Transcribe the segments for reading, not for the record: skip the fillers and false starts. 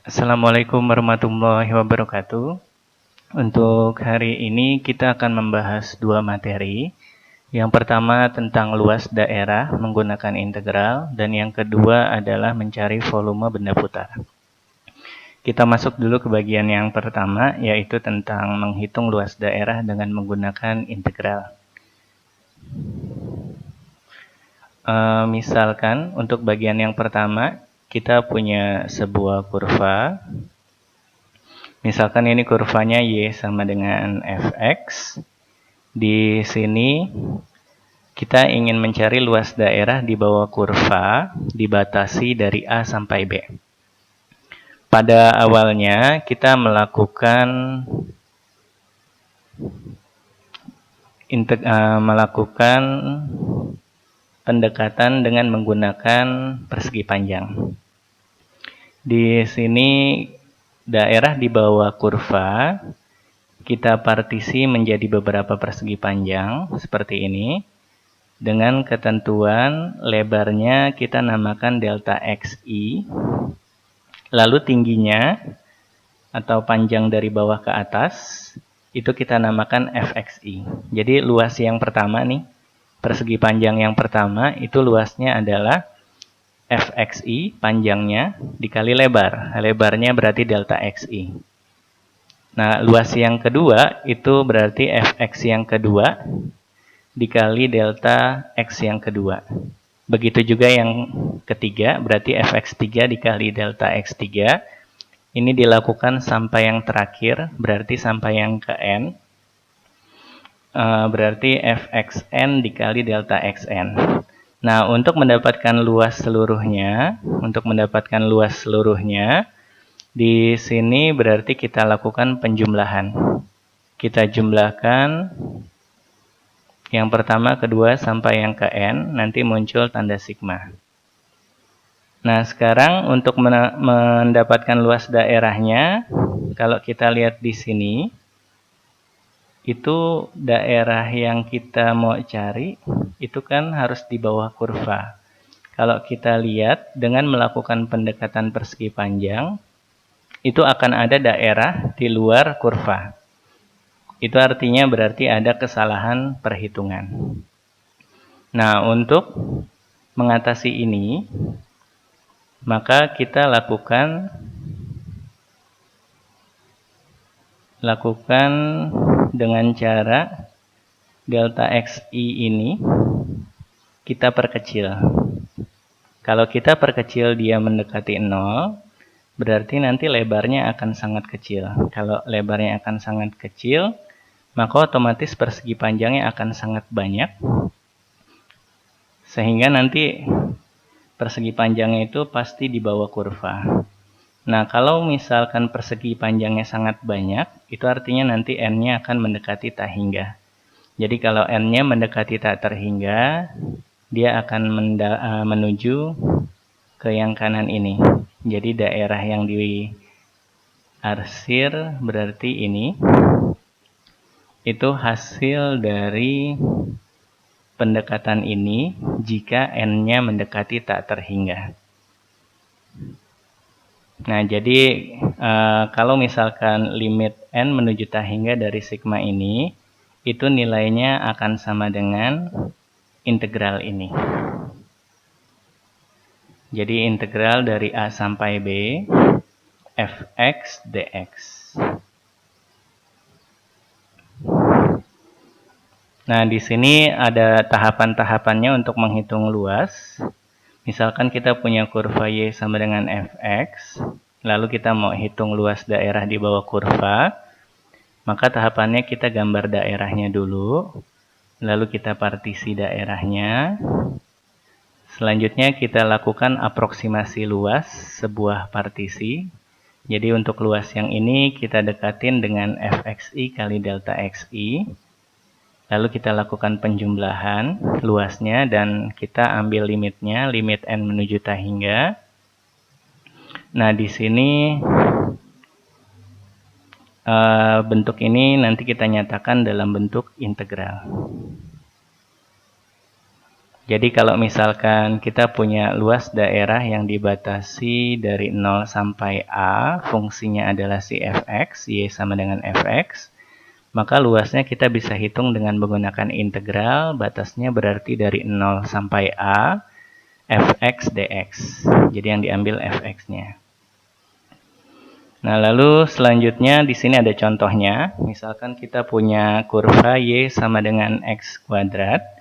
Assalamualaikum warahmatullahi wabarakatuh. Untuk hari ini kita akan membahas dua materi. Yang pertama tentang luas daerah menggunakan integral, dan yang kedua adalah mencari volume benda putar. Kita masuk dulu ke bagian yang pertama, yaitu tentang menghitung luas daerah dengan menggunakan integral. Misalkan untuk bagian yang pertama, kita punya sebuah kurva. Misalkan ini kurvanya Y sama dengan Fx. Di sini kita ingin mencari luas daerah di bawah kurva dibatasi dari A sampai B. Pada awalnya kita melakukan pendekatan dengan menggunakan persegi panjang. Di sini daerah di bawah kurva kita partisi menjadi beberapa persegi panjang seperti ini. Dengan ketentuan lebarnya kita namakan delta xi. Lalu tingginya atau panjang dari bawah ke atas itu kita namakan fxi. Jadi luas yang pertama nih, persegi panjang yang pertama itu luasnya adalah fxi, panjangnya, dikali lebar. Lebarnya berarti delta xi. Nah, luas yang kedua itu berarti fx yang kedua dikali delta x yang kedua. Begitu juga yang ketiga, berarti fx3 dikali delta x3. Ini dilakukan sampai yang terakhir, berarti sampai yang ke n. Berarti fxn dikali delta xn. Nah, untuk mendapatkan luas seluruhnya, di sini berarti kita lakukan penjumlahan. Kita jumlahkan yang pertama, kedua, sampai yang ke n, nanti muncul tanda sigma. Nah, sekarang untuk mendapatkan luas daerahnya, kalau kita lihat di sini, itu daerah yang kita mau cari, itu kan harus di bawah kurva. Kalau kita lihat dengan melakukan pendekatan persegi panjang, itu akan ada daerah di luar kurva. Itu artinya berarti ada kesalahan perhitungan. Nah, untuk mengatasi ini, maka kita lakukan dengan cara delta xi ini kita perkecil. Kalau kita perkecil dia mendekati 0, berarti nanti lebarnya akan sangat kecil. Kalau lebarnya akan sangat kecil, maka otomatis persegi panjangnya akan sangat banyak. Sehingga nanti persegi panjangnya itu pasti di bawah kurva. Nah, kalau misalkan persegi panjangnya sangat banyak, itu artinya nanti n-nya akan mendekati tak hingga. Jadi kalau n-nya mendekati tak terhingga, dia akan menuju ke yang kanan ini. Jadi daerah yang diarsir berarti ini. Itu hasil dari pendekatan ini jika n-nya mendekati tak terhingga. Nah, jadi kalau misalkan limit n menuju tak hingga dari sigma ini, itu nilainya akan sama dengan integral ini. Jadi integral dari A sampai B, fx dx. Nah, di sini ada tahapan-tahapannya untuk menghitung luas. Misalkan kita punya kurva Y sama dengan Fx, lalu kita mau hitung luas daerah di bawah kurva, maka tahapannya kita gambar daerahnya dulu, lalu kita partisi daerahnya. Selanjutnya kita lakukan aproksimasi luas sebuah partisi. Jadi untuk luas yang ini kita dekatin dengan Fxi kali delta Xi. Lalu kita lakukan penjumlahan luasnya dan kita ambil limitnya, limit n menuju tak hingga. Nah, di sini bentuk ini nanti kita nyatakan dalam bentuk integral. Jadi kalau misalkan kita punya luas daerah yang dibatasi dari 0 sampai A, fungsinya adalah si fx, y sama dengan fx, maka luasnya kita bisa hitung dengan menggunakan integral, batasnya berarti dari 0 sampai A, fx dx. Jadi yang diambil fx-nya. Nah, lalu selanjutnya di sini ada contohnya. Misalkan kita punya kurva y sama dengan x kuadrat.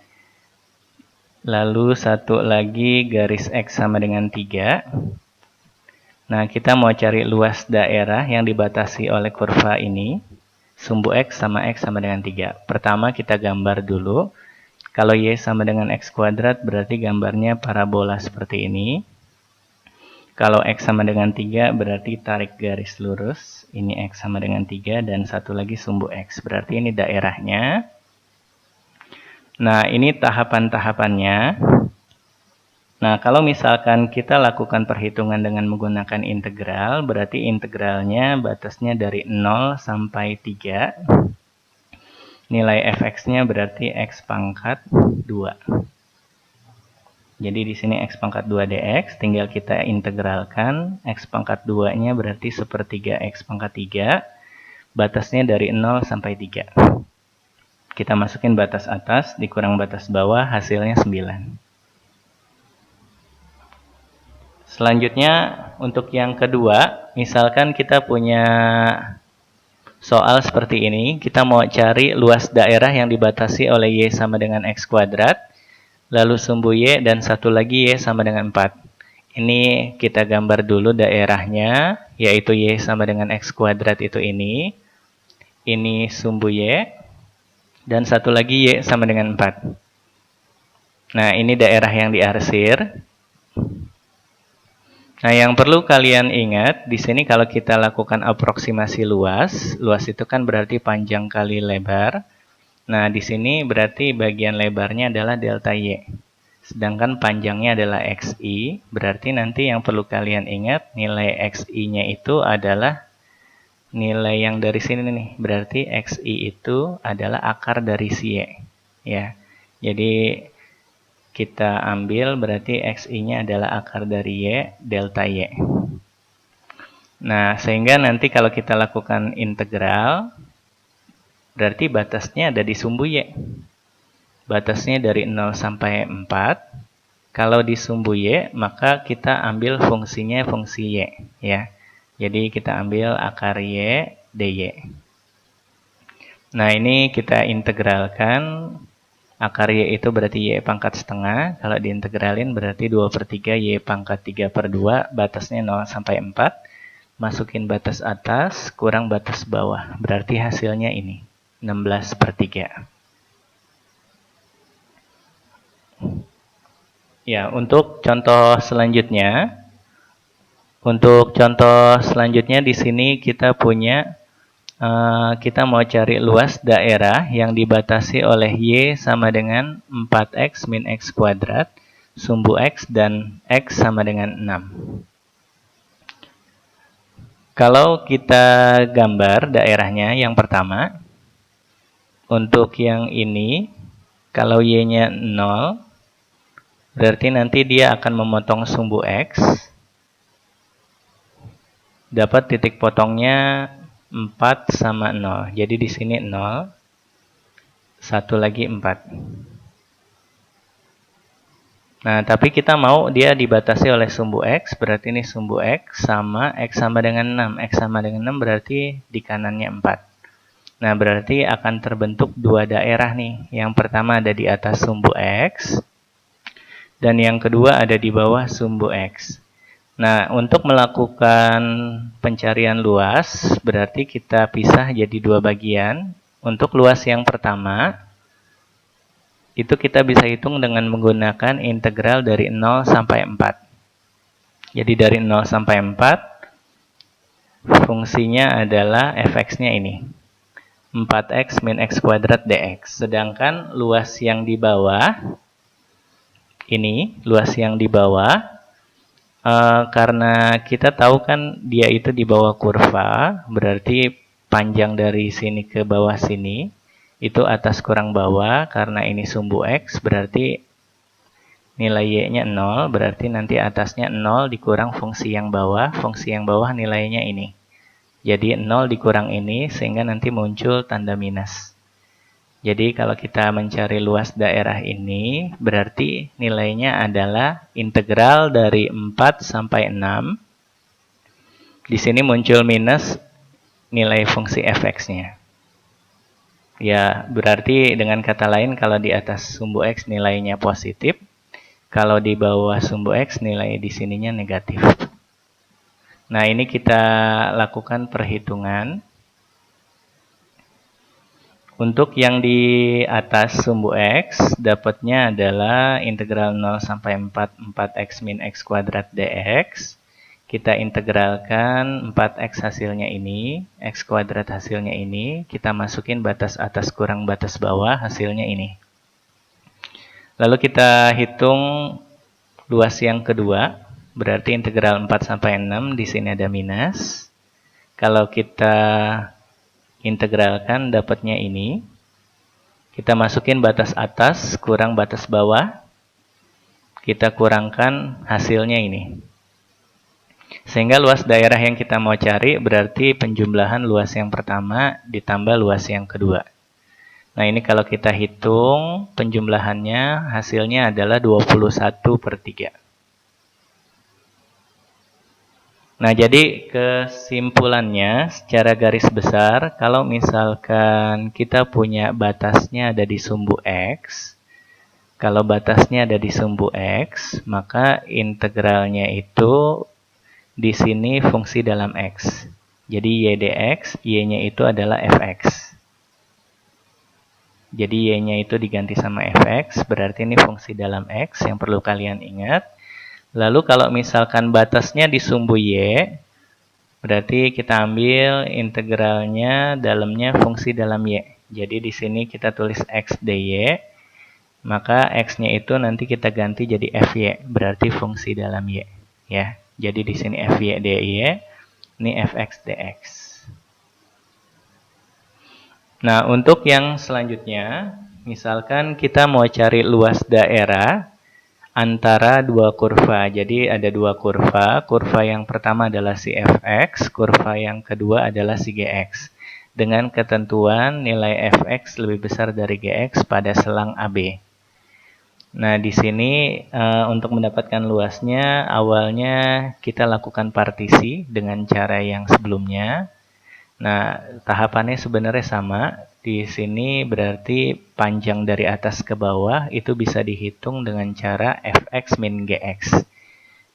Lalu satu lagi garis x sama dengan 3. Nah, kita mau cari luas daerah yang dibatasi oleh kurva ini. Sumbu x sama dengan 3. Pertama kita gambar dulu. Kalau y sama dengan x kuadrat berarti gambarnya parabola seperti ini. Kalau x sama dengan 3 berarti tarik garis lurus. Ini x sama dengan 3 dan satu lagi sumbu x. Berarti ini daerahnya. Nah, ini tahapan-tahapannya. Nah, kalau misalkan kita lakukan perhitungan dengan menggunakan integral, berarti integralnya batasnya dari 0 sampai 3. Nilai fx-nya berarti x pangkat 2. Jadi di sini x pangkat 2 dx, tinggal kita integralkan. X pangkat 2-nya berarti sepertiga x pangkat 3. Batasnya dari 0 sampai 3. Kita masukin batas atas, dikurang batas bawah, hasilnya 9. Selanjutnya, untuk yang kedua, misalkan kita punya soal seperti ini. Kita mau cari luas daerah yang dibatasi oleh y sama dengan x kuadrat, lalu sumbu y, dan satu lagi y sama dengan 4. Ini kita gambar dulu daerahnya, yaitu y sama dengan x kuadrat itu ini. Ini sumbu y, dan satu lagi y sama dengan 4. Nah, ini daerah yang diarsir. Nah, yang perlu kalian ingat, di sini kalau kita lakukan aproksimasi luas itu kan berarti panjang kali lebar. Nah, di sini berarti bagian lebarnya adalah delta y. Sedangkan panjangnya adalah xi, berarti nanti yang perlu kalian ingat, nilai xi-nya itu adalah nilai yang dari sini nih, berarti xi itu adalah akar dari si y. Ya. Jadi kita ambil berarti xi-nya adalah akar dari y, delta y. Nah, sehingga nanti kalau kita lakukan integral, berarti batasnya ada di sumbu y. Batasnya dari 0 sampai 4. Kalau di sumbu y, maka kita ambil fungsinya fungsi y. Ya. Jadi kita ambil akar y dy. Nah, ini kita integralkan. Akar y itu berarti y pangkat setengah. Kalau diintegralin berarti 2/3 y pangkat 3/2. Batasnya 0 sampai 4. Masukin batas atas, kurang batas bawah. Berarti hasilnya ini, 16/3. Ya, untuk contoh selanjutnya. Untuk contoh selanjutnya di sini kita punya, kita mau cari luas daerah yang dibatasi oleh y sama dengan 4x min x kuadrat, sumbu x, dan x sama dengan 6. Kalau kita gambar daerahnya yang pertama, untuk yang ini, kalau y-nya 0, berarti nanti dia akan memotong sumbu x. Dapat titik potongnya 4 sama 0. Jadi di sini 0. Satu lagi 4. Nah, tapi kita mau dia dibatasi oleh sumbu x. Berarti ini sumbu x sama dengan 6. X sama dengan 6 berarti di kanannya 4. Nah, berarti akan terbentuk dua daerah nih. Yang pertama ada di atas sumbu x. Dan yang kedua ada di bawah sumbu x. Nah, untuk melakukan pencarian luas, berarti kita pisah jadi dua bagian. Untuk luas yang pertama, itu kita bisa hitung dengan menggunakan integral dari 0 sampai 4. Jadi dari 0 sampai 4, fungsinya adalah fx-nya ini. 4x min x kuadrat dx. Sedangkan luas yang di bawah, ini, luas yang di bawah, karena kita tahu kan dia itu di bawah kurva, berarti panjang dari sini ke bawah sini, itu atas kurang bawah, karena ini sumbu x, berarti nilai y-nya 0, berarti nanti atasnya 0 dikurang fungsi yang bawah nilainya ini. Jadi 0 dikurang ini, sehingga nanti muncul tanda minus. Jadi kalau kita mencari luas daerah ini, berarti nilainya adalah integral dari 4 sampai 6. Di sini muncul minus nilai fungsi fx-nya. Ya, berarti dengan kata lain kalau di atas sumbu x nilainya positif, kalau di bawah sumbu x nilai di sininya negatif. Nah, ini kita lakukan perhitungan. Untuk yang di atas sumbu x, dapatnya adalah integral 0 sampai 4x min x kuadrat dx. Kita integralkan 4x hasilnya ini, x kuadrat hasilnya ini. Kita masukin batas atas kurang batas bawah hasilnya ini. Lalu kita hitung luas yang kedua, berarti integral 4 sampai 6, di sini ada minus. Kalau kita integralkan dapatnya ini, kita masukin batas atas kurang batas bawah, kita kurangkan hasilnya ini. Sehingga luas daerah yang kita mau cari berarti penjumlahan luas yang pertama ditambah luas yang kedua. Nah, ini kalau kita hitung penjumlahannya hasilnya adalah 21/3. Nah, jadi kesimpulannya secara garis besar, kalau misalkan kita punya batasnya ada di sumbu x, kalau batasnya ada di sumbu x, maka integralnya itu di sini fungsi dalam x. Jadi y dx, y-nya itu adalah fx. Jadi y-nya itu diganti sama fx, berarti ini fungsi dalam x yang perlu kalian ingat. Lalu kalau misalkan batasnya di sumbu y, berarti kita ambil integralnya dalamnya fungsi dalam y. Jadi di sini kita tulis x dy, maka x-nya itu nanti kita ganti jadi fy, berarti fungsi dalam y. Ya, jadi di sini fy dy, ini fx dx. Nah, untuk yang selanjutnya, misalkan kita mau cari luas daerah antara dua kurva. Jadi ada dua kurva. Kurva yang pertama adalah si fx, kurva yang kedua adalah si gx. Dengan ketentuan nilai fx lebih besar dari gx pada selang AB. Nah, di sini untuk mendapatkan luasnya, awalnya kita lakukan partisi dengan cara yang sebelumnya. Nah, tahapannya sebenarnya sama. Di sini berarti panjang dari atas ke bawah itu bisa dihitung dengan cara fx min gx.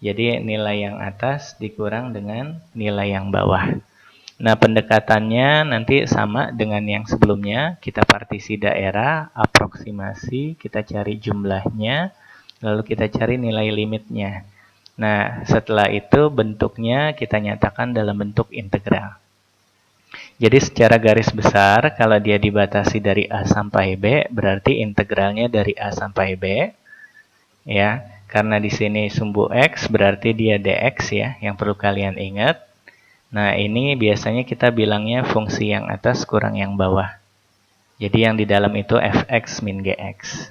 Jadi nilai yang atas dikurang dengan nilai yang bawah. Nah, pendekatannya nanti sama dengan yang sebelumnya. Kita partisi daerah, aproksimasi, kita cari jumlahnya, lalu kita cari nilai limitnya. Nah, setelah itu bentuknya kita nyatakan dalam bentuk integral. Jadi secara garis besar, kalau dia dibatasi dari A sampai B, berarti integralnya dari A sampai B. Ya, karena di sini sumbu X, berarti dia dx ya, yang perlu kalian ingat. Nah, ini biasanya kita bilangnya fungsi yang atas kurang yang bawah. Jadi yang di dalam itu fx min gx.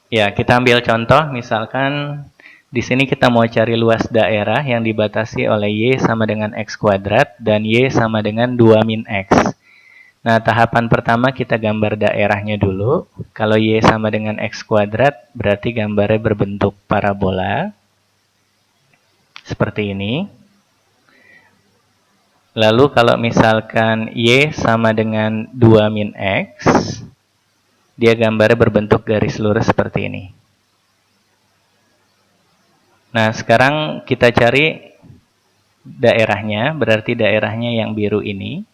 Ya, kita ambil contoh, misalkan di sini kita mau cari luas daerah yang dibatasi oleh y sama dengan x kuadrat dan y sama dengan 2 min x. Nah, tahapan pertama kita gambar daerahnya dulu. Kalau y sama dengan x kuadrat, berarti gambarnya berbentuk parabola. Seperti ini. Lalu kalau misalkan y sama dengan 2 min x, dia gambarnya berbentuk garis lurus seperti ini. Nah, sekarang kita cari daerahnya, berarti daerahnya yang biru ini.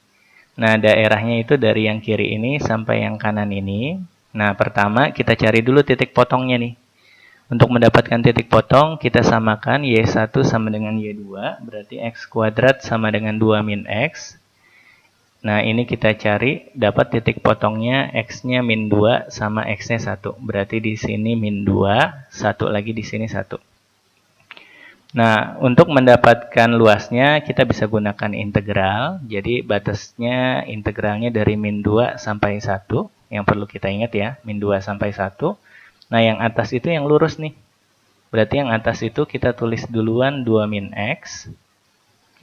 Nah, daerahnya itu dari yang kiri ini sampai yang kanan ini. Nah, pertama kita cari dulu titik potongnya nih. Untuk mendapatkan titik potong, kita samakan y1 sama dengan y2, berarti x kuadrat sama dengan 2 min x. Nah, ini kita cari, dapat titik potongnya x-nya min 2 sama x-nya 1. Berarti di sini min 2, 1 lagi di sini 1. Nah, untuk mendapatkan luasnya, kita bisa gunakan integral. Jadi, batasnya integralnya dari min 2 sampai 1. yang perlu kita ingat ya, min 2 sampai 1. Nah, yang atas itu yang lurus nih. Berarti yang atas itu kita tulis duluan 2 min X,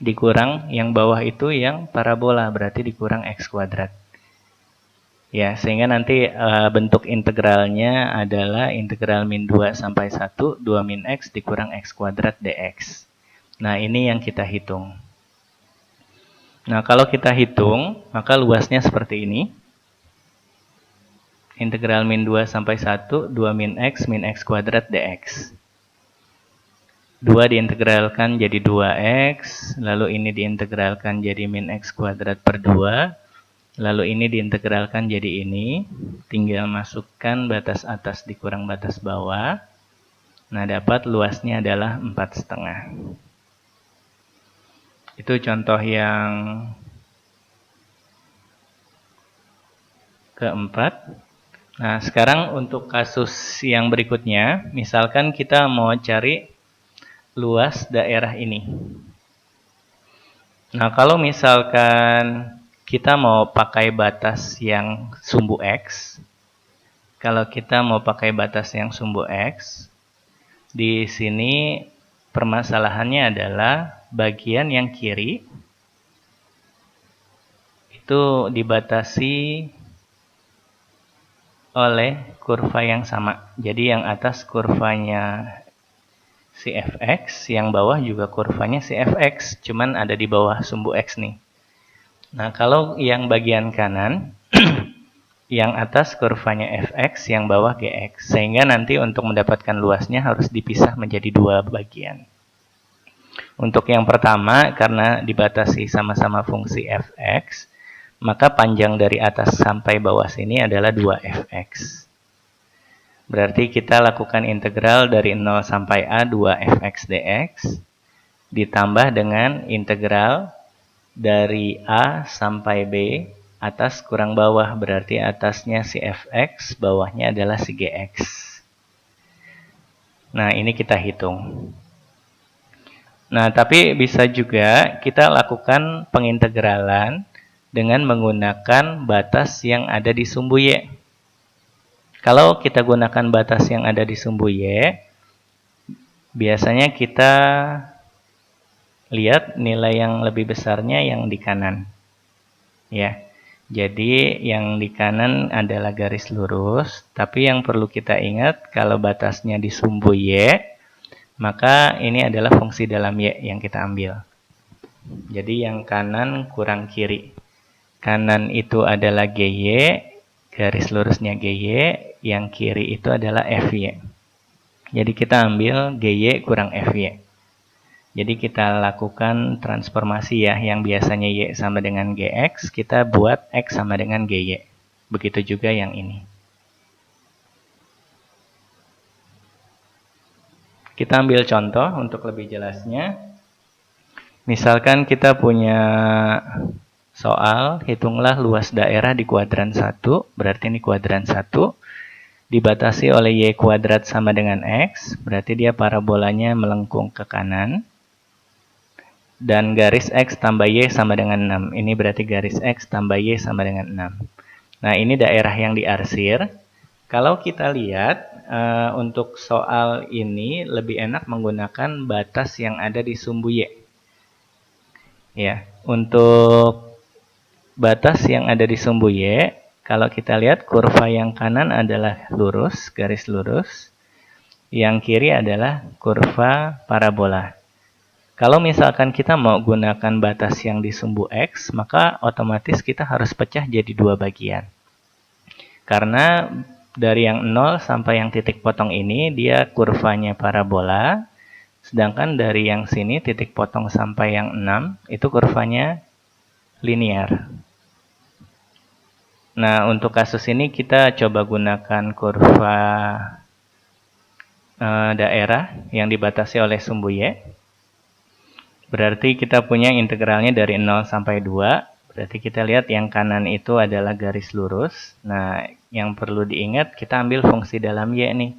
dikurang yang bawah itu yang parabola, berarti dikurang X kuadrat. Ya, sehingga nanti bentuk integralnya adalah integral min 2 sampai 1, 2 min X dikurang X kuadrat dx. Nah, ini yang kita hitung. Nah, kalau kita hitung, maka luasnya seperti ini. Integral min 2 sampai 1, 2 min X kuadrat dx. 2 diintegralkan jadi 2x, lalu ini diintegralkan jadi min X kuadrat per 2, lalu ini diintegralkan jadi ini, tinggal masukkan batas atas dikurang batas bawah. Nah, dapat luasnya adalah 4,5. Itu contoh yang keempat. Nah, sekarang untuk kasus yang berikutnya, misalkan kita mau cari luas daerah ini. Nah, kalau misalkan kita mau pakai batas yang sumbu X, kalau kita mau pakai batas yang sumbu X, di sini permasalahannya adalah bagian yang kiri itu dibatasi oleh kurva yang sama. Jadi yang atas kurvanya si fx, yang bawah juga kurvanya si fx, cuman ada di bawah sumbu x nih. Nah, kalau yang bagian kanan, yang atas kurvanya fx, yang bawah gx, sehingga nanti untuk mendapatkan luasnya harus dipisah menjadi dua bagian. Untuk yang pertama, karena dibatasi sama-sama fungsi fx, maka panjang dari atas sampai bawah sini adalah 2fx. Berarti kita lakukan integral dari 0 sampai a 2fx dx, ditambah dengan integral dari a sampai b, atas kurang bawah, berarti atasnya si fx, bawahnya adalah si gx. Nah, ini kita hitung. Nah, tapi bisa juga kita lakukan pengintegralan dengan menggunakan batas yang ada di sumbu Y. Kalau kita gunakan batas yang ada di sumbu Y, biasanya kita lihat nilai yang lebih besarnya yang di kanan. Ya. Jadi yang di kanan adalah garis lurus, tapi yang perlu kita ingat kalau batasnya di sumbu Y, maka ini adalah fungsi dalam Y yang kita ambil. Jadi yang kanan kurang kiri. Kanan itu adalah GY, garis lurusnya GY, yang kiri itu adalah FY. Jadi kita ambil GY kurang FY. Jadi kita lakukan transformasi ya, yang biasanya Y sama dengan GX, kita buat X sama dengan GY. Begitu juga yang ini. Kita ambil contoh untuk lebih jelasnya. Misalkan kita punya soal, hitunglah luas daerah di kuadran 1, berarti ini kuadran 1, dibatasi oleh Y kuadrat sama dengan X, berarti dia parabolanya melengkung ke kanan, dan garis X tambah Y sama dengan 6, ini berarti garis X tambah Y sama dengan 6. Nah, ini daerah yang diarsir. Kalau kita lihat, untuk soal ini lebih enak menggunakan batas yang ada di sumbu Y. Ya, untuk batas yang ada di sumbu Y, kalau kita lihat kurva yang kanan adalah lurus, garis lurus. Yang kiri adalah kurva parabola. Kalau misalkan kita mau gunakan batas yang di sumbu X, maka otomatis kita harus pecah jadi dua bagian. Karena dari yang 0 sampai yang titik potong ini, dia kurvanya parabola. Sedangkan dari yang sini, titik potong sampai yang 6, itu kurvanya linear. Nah, untuk kasus ini kita coba gunakan kurva daerah yang dibatasi oleh sumbu Y. Berarti kita punya integralnya dari 0 sampai 2. Berarti kita lihat yang kanan itu adalah garis lurus. Nah, yang perlu diingat kita ambil fungsi dalam Y nih.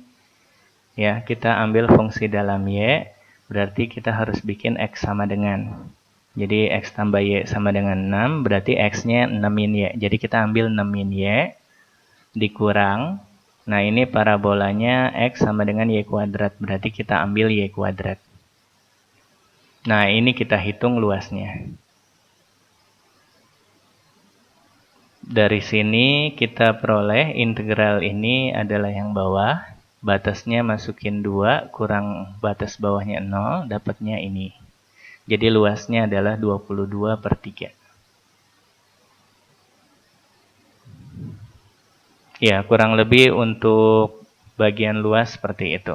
Ya, kita ambil fungsi dalam Y. Berarti kita harus bikin X sama dengan. Jadi X tambah Y sama dengan 6, berarti X-nya 6 min Y. Jadi kita ambil 6 min Y. dikurang. Nah, ini parabolanya X sama dengan Y kuadrat. Berarti kita ambil Y kuadrat. Nah, ini kita hitung luasnya. Dari sini kita peroleh integral ini adalah yang bawah. Batasnya masukin 2, kurang batas bawahnya 0, dapatnya ini. Jadi luasnya adalah 22/3. Ya, kurang lebih untuk bagian luas seperti itu.